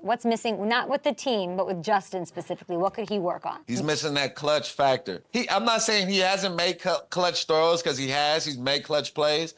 What's missing, not with the team, but with Justin specifically? What could he work on? He's missing that clutch factor. I'm not saying he hasn't made clutch throws, because he has. He's made clutch plays.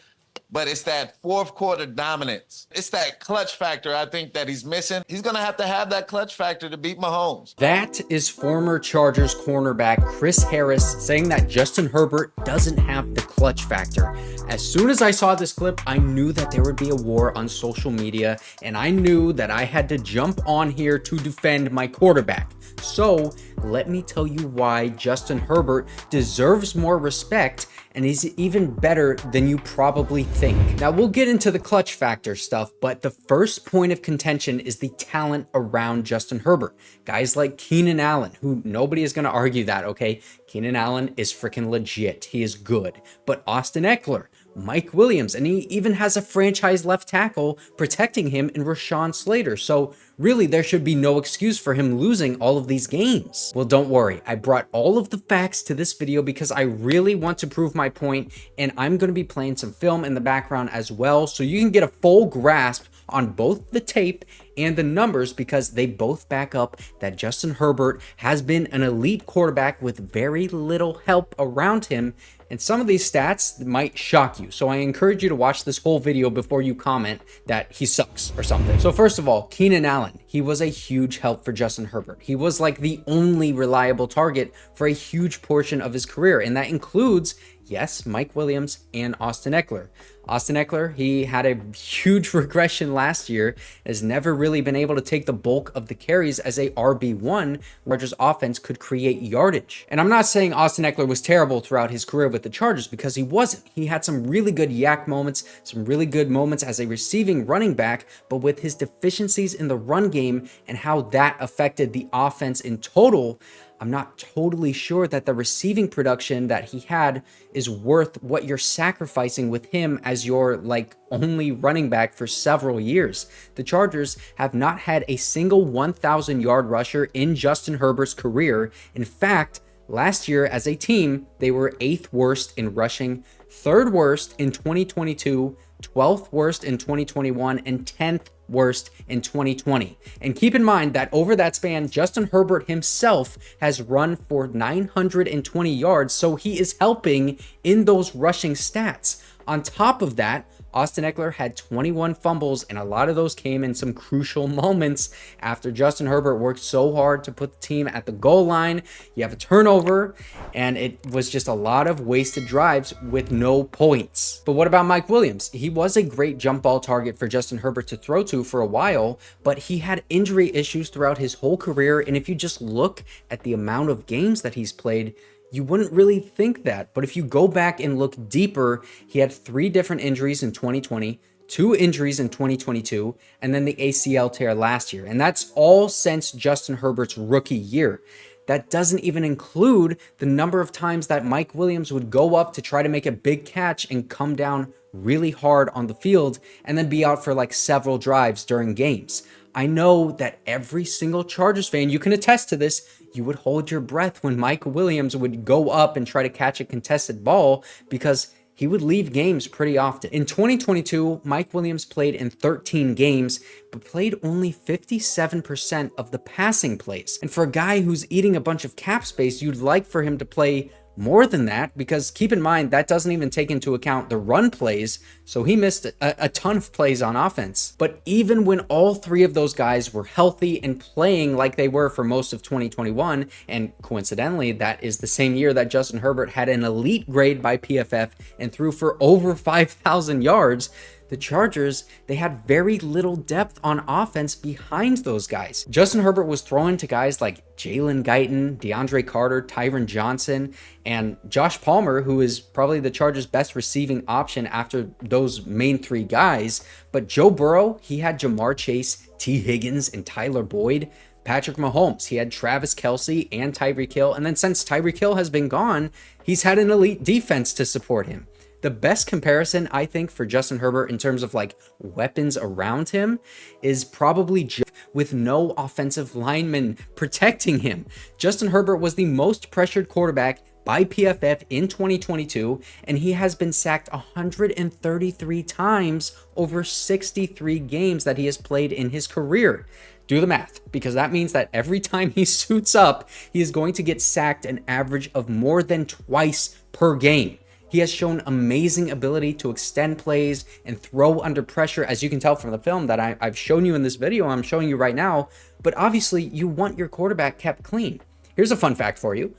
But it's that fourth quarter dominance. It's that clutch factor, I think, that he's missing. He's going to have that clutch factor to beat Mahomes. That is former Chargers cornerback Chris Harris saying that Justin Herbert doesn't have the clutch factor. As soon as I saw this clip, I knew that there would be a war on social media, and I knew that I had to jump on here to defend my quarterback. So let me tell you why Justin Herbert deserves more respect and is even better than you probably think. Now, we'll get into the clutch factor stuff, but the first point of contention is the talent around Justin Herbert. Guys like Keenan Allen, who nobody is going to argue that, okay? Keenan Allen is freaking legit. He is good. But Austin Eckler, Mike Williams, and he even has a franchise left tackle protecting him in Rashawn Slater. So really, there should be no excuse for him losing all of these games. Well, don't worry. I brought all of the facts to this video because I really want to prove my point, and I'm going to be playing some film in the background as well, so you can get a full grasp on both the tape and the numbers, because they both back up that Justin Herbert has been an elite quarterback with very little help around him. And some of these stats might shock you. So I encourage you to watch this whole video before you comment that he sucks or something. So first of all, Keenan Allen, he was a huge help for Justin Herbert. He was like the only reliable target for a huge portion of his career. And that includes, yes, Mike Williams and Austin Eckler. Austin Eckler, he had a huge regression last year, has never really been able to take the bulk of the carries as a RB1, Chargers offense could create yardage. And I'm not saying Austin Eckler was terrible throughout his career with the Chargers, because he wasn't. He had some really good yak moments, some really good moments as a receiving running back, but with his deficiencies in the run game and how that affected the offense in total, I'm not totally sure that the receiving production that he had is worth what you're sacrificing with him as your only running back for several years. The Chargers have not had a single 1,000-yard rusher in Justin Herbert's career. In fact, last year as a team, they were 8th worst in rushing, 3rd worst in 2022, 12th worst in 2021, and 10th worst in 2020. And keep in mind that over that span, Justin Herbert himself has run for 920 yards, so he is helping in those rushing stats. On top of that, Austin Eckler had 21 fumbles, and a lot of those came in some crucial moments after Justin Herbert worked so hard to put the team at the goal line. You have a turnover, and it was just a lot of wasted drives with no points. But what about Mike Williams? He was a great jump ball target for Justin Herbert to throw to for a while, but he had injury issues throughout his whole career, and if you just look at the amount of games that he's played, you wouldn't really think that. But if you go back and look deeper, he had 3 different injuries in 2020, 2 injuries in 2022, and then the ACL tear last year. And that's all since Justin Herbert's rookie year. That doesn't even include the number of times that Mike Williams would go up to try to make a big catch and come down really hard on the field and then be out for several drives during games. I know that every single Chargers fan, you can attest to this, you would hold your breath when Mike Williams would go up and try to catch a contested ball, because he would leave games pretty often. In 2022, Mike Williams played in 13 games, but played only 57% of the passing plays. And for a guy who's eating a bunch of cap space, you'd like for him to play more than that, because keep in mind, that doesn't even take into account the run plays, so he missed a ton of plays on offense. But even when all 3 of those guys were healthy and playing like they were for most of 2021, and coincidentally, that is the same year that Justin Herbert had an elite grade by PFF and threw for over 5,000 yards, the Chargers, they had very little depth on offense behind those guys. Justin Herbert was throwing to guys like Jalen Guyton, DeAndre Carter, Tyron Johnson, and Josh Palmer, who is probably the Chargers' best receiving option after those main 3 guys. But Joe Burrow, he had Jamar Chase, T. Higgins, and Tyler Boyd. Patrick Mahomes, he had Travis Kelce and Tyreek Hill. And then since Tyreek Hill has been gone, he's had an elite defense to support him. The best comparison, I think, for Justin Herbert in terms of weapons around him is probably with no offensive lineman protecting him. Justin Herbert was the most pressured quarterback by PFF in 2022, and he has been sacked 133 times over 63 games that he has played in his career. Do the math, because that means that every time he suits up, he is going to get sacked an average of more than twice per game. He has shown amazing ability to extend plays and throw under pressure, as you can tell from the film that I've shown you in this video, I'm showing you right now. But obviously, you want your quarterback kept clean. Here's a fun fact for you.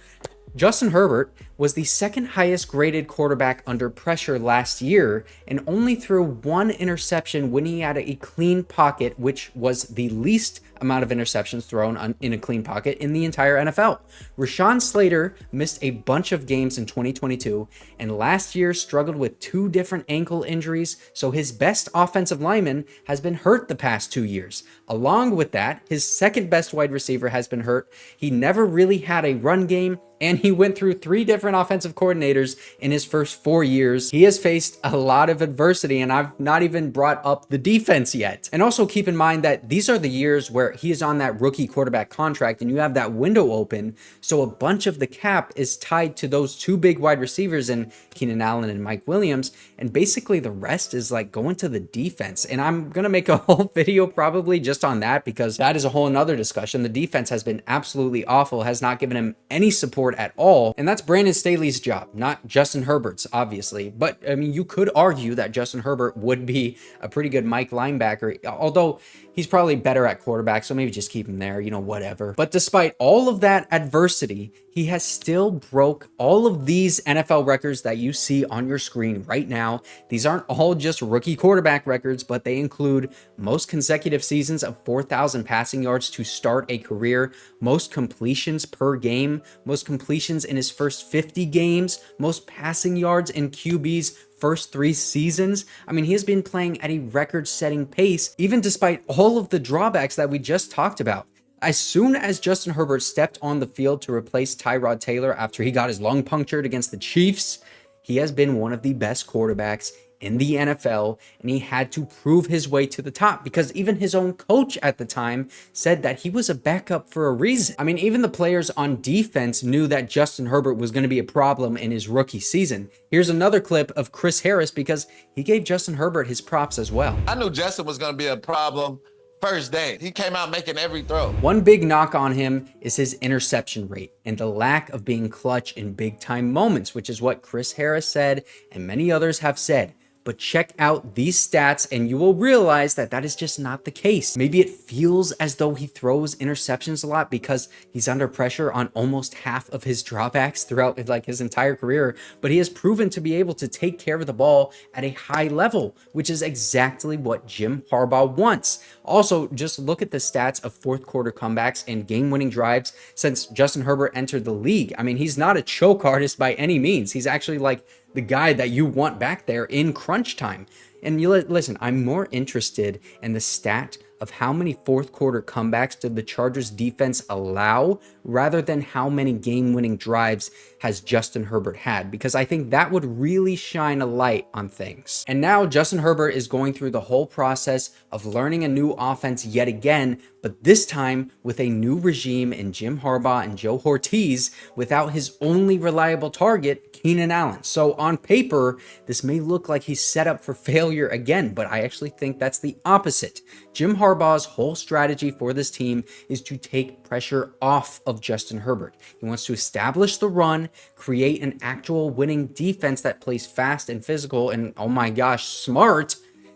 Justin Herbert was the second highest graded quarterback under pressure last year and only threw one interception when he had a clean pocket, which was the least amount of interceptions thrown in a clean pocket in the entire NFL. Rashawn Slater missed a bunch of games in 2022 and last year struggled with 2 different ankle injuries, so his best offensive lineman has been hurt the past 2 years. Along with that, his second best wide receiver has been hurt. He never really had a run game, and he went through 3 different offensive coordinators in his first 4 years. He has faced a lot of adversity, and I've not even brought up the defense yet. And also keep in mind that these are the years where he is on that rookie quarterback contract and you have that window open. So a bunch of the cap is tied to those 2 big wide receivers in Keenan Allen and Mike Williams. And basically the rest is like going to the defense. And I'm going to make a whole video probably just on that, because that is a whole nother discussion. The defense has been absolutely awful, has not given him any support at all. And that's Brandon Staley's job, not Justin Herbert's, obviously. But I mean, you could argue that Justin Herbert would be a pretty good Mike linebacker, although he's probably better at quarterback, so maybe just keep him there, whatever. But despite all of that adversity, he has still broke all of these NFL records that you see on your screen right now. These aren't all just rookie quarterback records, but they include most consecutive seasons of 4,000 passing yards to start a career, most completions per game, most completions in his first 50 games, most passing yards in QB's first 3 seasons. I mean, he has been playing at a record-setting pace, even despite all of the drawbacks that we just talked about. As soon as Justin Herbert stepped on the field to replace Tyrod Taylor after he got his lung punctured against the Chiefs, he has been one of the best quarterbacks in the NFL, and he had to prove his way to the top, because even his own coach at the time said that he was a backup for a reason. I mean, even the players on defense knew that Justin Herbert was going to be a problem in his rookie season. Here's another clip of Chris Harris, because he gave Justin Herbert his props as well. I knew Justin was going to be a problem first day. He came out making every throw. One big knock on him is his interception rate and the lack of being clutch in big time moments, which is what Chris Harris said and many others have said. But check out these stats and you will realize that that is just not the case. Maybe it feels as though he throws interceptions a lot because he's under pressure on almost half of his dropbacks throughout like his entire career, but he has proven to be able to take care of the ball at a high level, which is exactly what Jim Harbaugh wants. Also, just look at the stats of 4th quarter comebacks and game-winning drives since Justin Herbert entered the league. I mean, he's not a choke artist by any means. He's actually like the guy that you want back there in crunch time. And listen, I'm more interested in the stat of how many 4th quarter comebacks did the Chargers defense allow rather than how many game-winning drives has Justin Herbert had, because I think that would really shine a light on things. And now Justin Herbert is going through the whole process of learning a new offense yet again, but this time with a new regime in Jim Harbaugh and Joe Ortiz without his only reliable target, Keenan Allen. So on paper, this may look like he's set up for failure again, but I actually think that's the opposite. Jim Harbaugh's whole strategy for this team is to take pressure off of Justin Herbert. He wants to establish the run, create an actual winning defense that plays fast and physical and, oh my gosh, smart,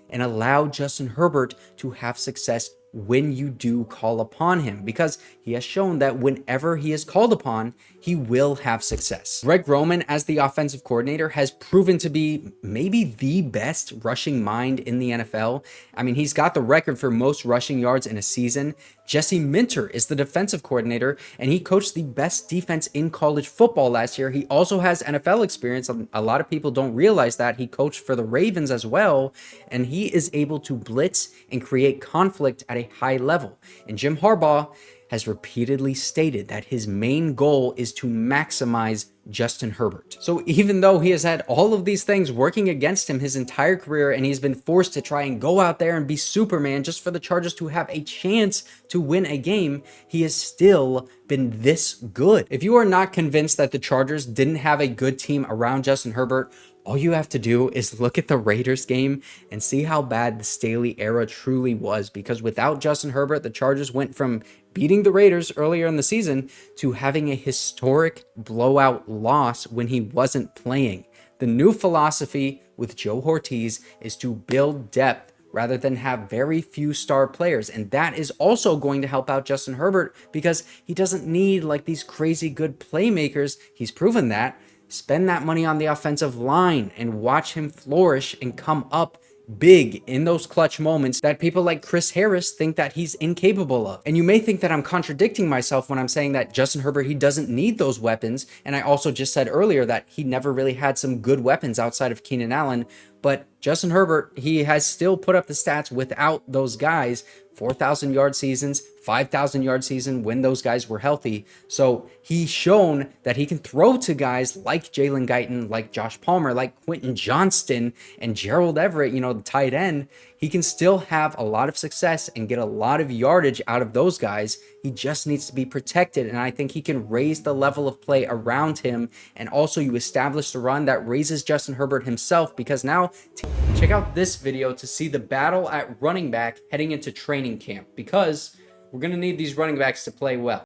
and allow Justin Herbert to have success when you do call upon him, because he has shown that whenever he is called upon, he will have success. Greg Roman, as the offensive coordinator, has proven to be maybe the best rushing mind in the NFL. I mean, he's got the record for most rushing yards in a season. Jesse Minter is the defensive coordinator, and he coached the best defense in college football last year. He also has NFL experience. A lot of people don't realize that. He coached for the Ravens as well, and he is able to blitz and create conflict at a high level. And Jim Harbaugh has repeatedly stated that his main goal is to maximize Justin Herbert. So even though he has had all of these things working against him his entire career, and he's been forced to try and go out there and be Superman just for the Chargers to have a chance to win a game, he has still been this good. If you are not convinced that the Chargers didn't have a good team around Justin Herbert, All you have to do is look at the Raiders game and see how bad the Staley era truly was, because without Justin Herbert, the Chargers went from beating the Raiders earlier in the season to having a historic blowout loss when he wasn't playing. The new philosophy with Joe Ortiz is to build depth rather than have very few star players. And that is also going to help out Justin Herbert because he doesn't need like these crazy good playmakers. He's proven that. Spend that money on the offensive line and watch him flourish and come up big in those clutch moments that people like Chris Harris think that he's incapable of. And you may think that I'm contradicting myself when I'm saying that Justin Herbert, he doesn't need those weapons. And I also just said earlier that he never really had some good weapons outside of Keenan Allen. But Justin Herbert, he has still put up the stats without those guys. 4,000 yard seasons, 5,000 yard season when those guys were healthy. So he's shown that he can throw to guys like Jalen Guyton, like Josh Palmer, like Quentin Johnston, and Gerald Everett, you know, the tight end. He can still have a lot of success and get a lot of yardage out of those guys. He just needs to be protected. And I think he can raise the level of play around him. And also you establish the run that raises Justin Herbert himself, because now check out this video to see the battle at running back heading into training camp, because we're going to need these running backs to play well.